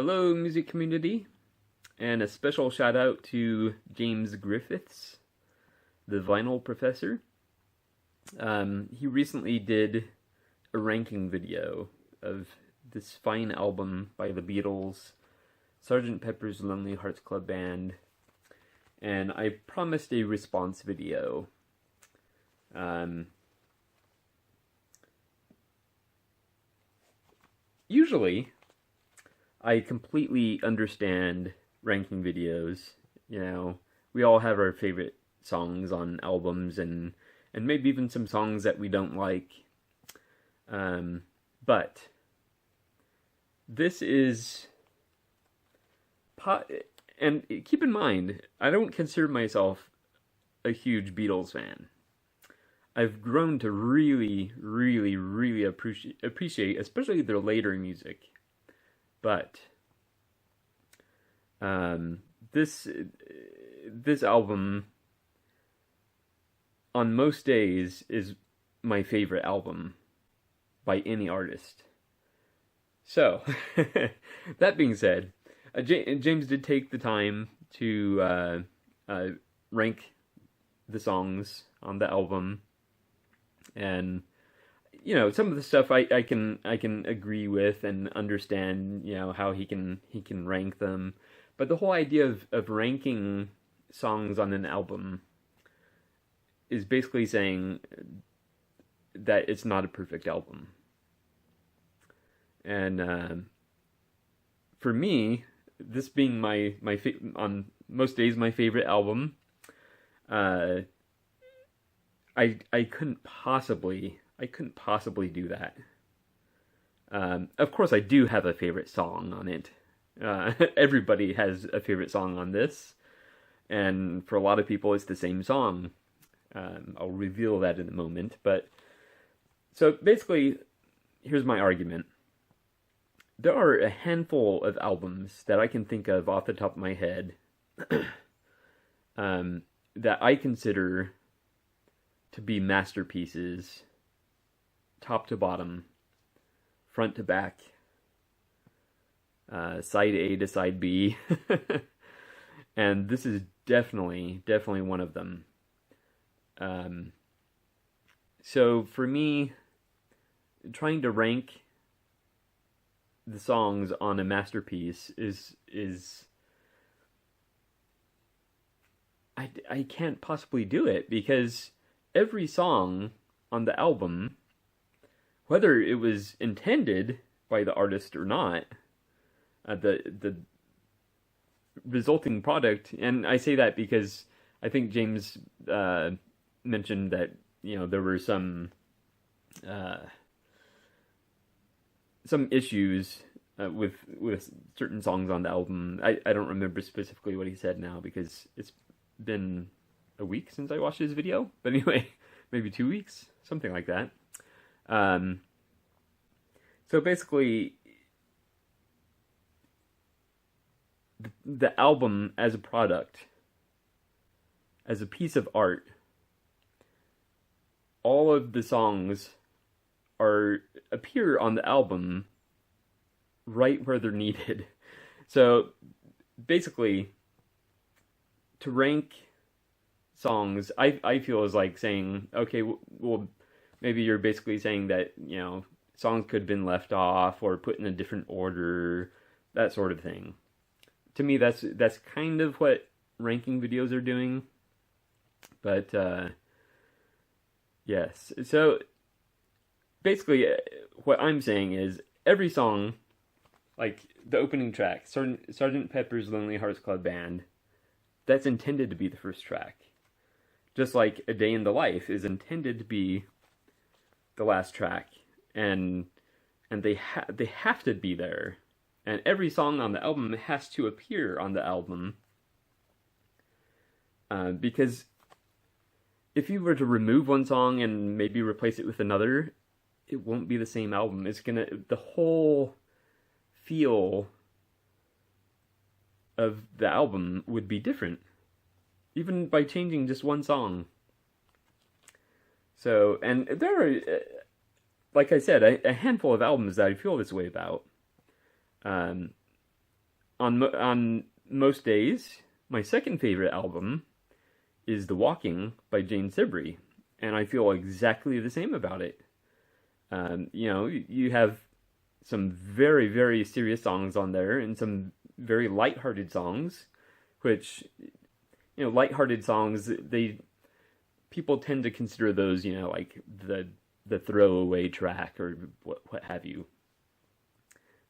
Hello, music community, and a special shout out to James Griffiths, the vinyl professor. He recently did a ranking video of this fine album by the Beatles, Sgt. Pepper's Lonely Hearts Club Band, and I promised a response video. Usually, I completely understand ranking videos. We all have our favorite songs on albums and maybe even some songs that we don't like. But this is and keep in mind, I don't consider myself a huge Beatles fan. I've grown to really, really, really appreciate, especially their later music. But this album, on most days, is my favorite album by any artist. So, that being said, James did take the time to rank the songs on the album, and some of the stuff I can agree with and understand, how he can rank them, but the whole idea of ranking songs on an album is basically saying that it's not a perfect album. And for me, this being my on most days my favorite album, I couldn't possibly do that. Of course, I do have a favorite song on it. Everybody has a favorite song on this, and for a lot of people, it's the same song. I'll reveal that in a moment. But so basically, here's my argument. There are a handful of albums that I can think of off the top of my head that I consider to be masterpieces, top to bottom, front to back, side A to side B, and this is definitely one of them. So for me, trying to rank the songs on a masterpiece is I can't possibly do it, because every song on the album, whether it was intended by the artist or not, the resulting product, and I say that because I think James mentioned that there were some issues with certain songs on the album. I don't remember specifically what he said now, because it's been a week since I watched his video. But anyway, maybe 2 weeks, something like that. So basically, the album as a product, as a piece of art, all of the songs appear on the album right where they're needed. So basically, to rank songs, I feel is like saying, okay, well, maybe you're basically saying that, songs could have been left off or put in a different order, that sort of thing. To me, that's kind of what ranking videos are doing. But yes, so basically, what I'm saying is every song, like the opening track, Sgt. Pepper's Lonely Hearts Club Band, that's intended to be the first track. Just like A Day in the Life is intended to be the last track, and they have to be there, and every song on the album has to appear on the album, because if you were to remove one song and maybe replace it with another, it won't be the same album. The whole feel of the album would be different, even by changing just one song. So, and there are, like I said, a handful of albums that I feel this way about. on most days, my second favorite album is The Walking by James Sibley, and I feel exactly the same about it. You have some very, very serious songs on there and some very lighthearted songs, which, lighthearted songs, people tend to consider those, like the throwaway track or what have you.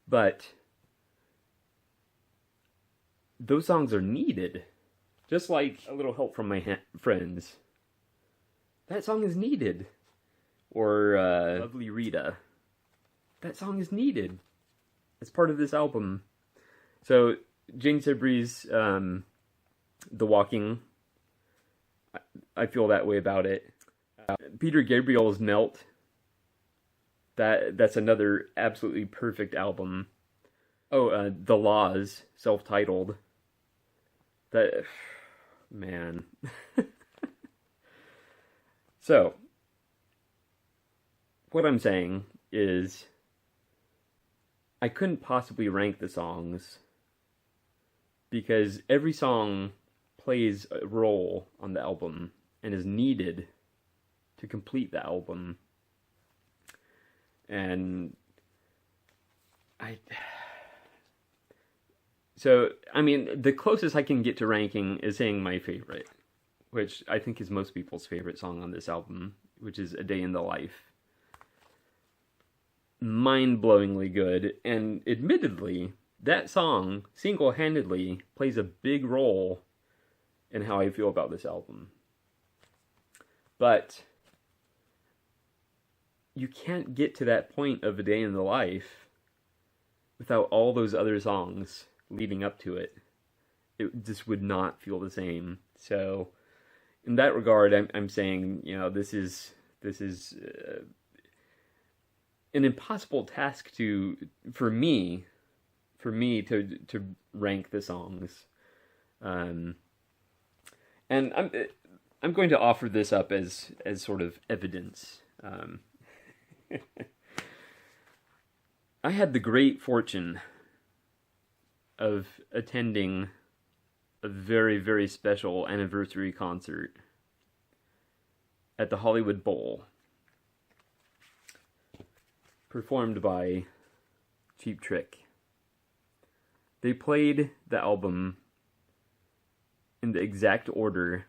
But those songs are needed. Just like A Little Help from My Friends. That song is needed. Or Lovely Rita. That song is needed. It's part of this album. So, James Sibley's The Walking, I feel that way about it. Peter Gabriel's Melt, that's another absolutely perfect album. Oh, The Laws, self-titled. That, man. So, what I'm saying is, I couldn't possibly rank the songs because every song plays a role on the album and is needed to complete the album. And the closest I can get to ranking is saying my favorite, which I think is most people's favorite song on this album, which is A Day in the Life. Mind-blowingly good, and admittedly, that song single-handedly plays a big role in how I feel about this album. But you can't get to that point of A Day in the Life without all those other songs leading up to it. It just would not feel the same. So, in that regard, I'm saying, this is an impossible task for me to rank the songs. And I'm going to offer this up as sort of evidence. I had the great fortune of attending a very, very special anniversary concert at the Hollywood Bowl, performed by Cheap Trick. They played the album in the exact order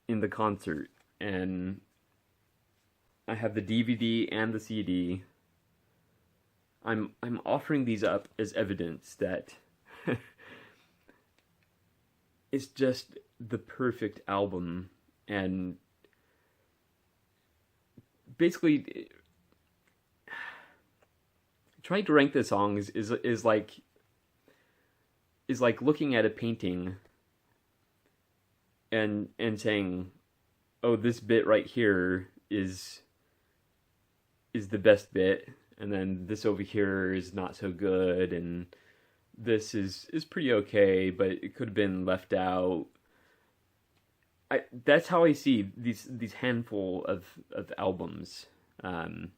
in the concert, and I have the DVD and the CD. I'm offering these up as evidence that it's just the perfect album, and basically trying to rank the songs is like looking at a painting and saying, oh, this bit right here is the best bit, and then this over here is not so good, and this is pretty okay, but it could have been left out. That's how I see these handful of albums, and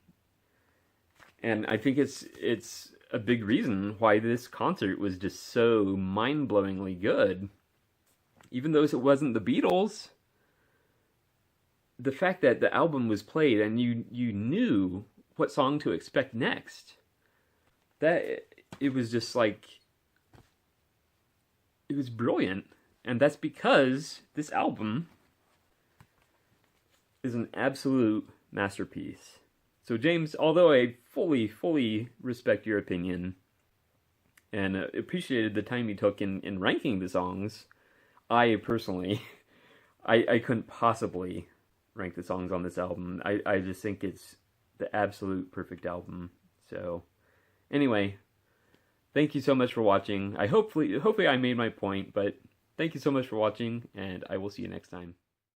I think it's a big reason why this concert was just so mind-blowingly good. Even though it wasn't the Beatles, the fact that the album was played and you knew what song to expect next, that it was just like, it was brilliant. And that's because this album is an absolute masterpiece. So James, although I fully respect your opinion and appreciated the time you took in ranking the songs, I personally, I couldn't possibly rank the songs on this album. I just think it's the absolute perfect album. So, anyway, thank you so much for watching. Hopefully I made my point, but thank you so much for watching, and I will see you next time.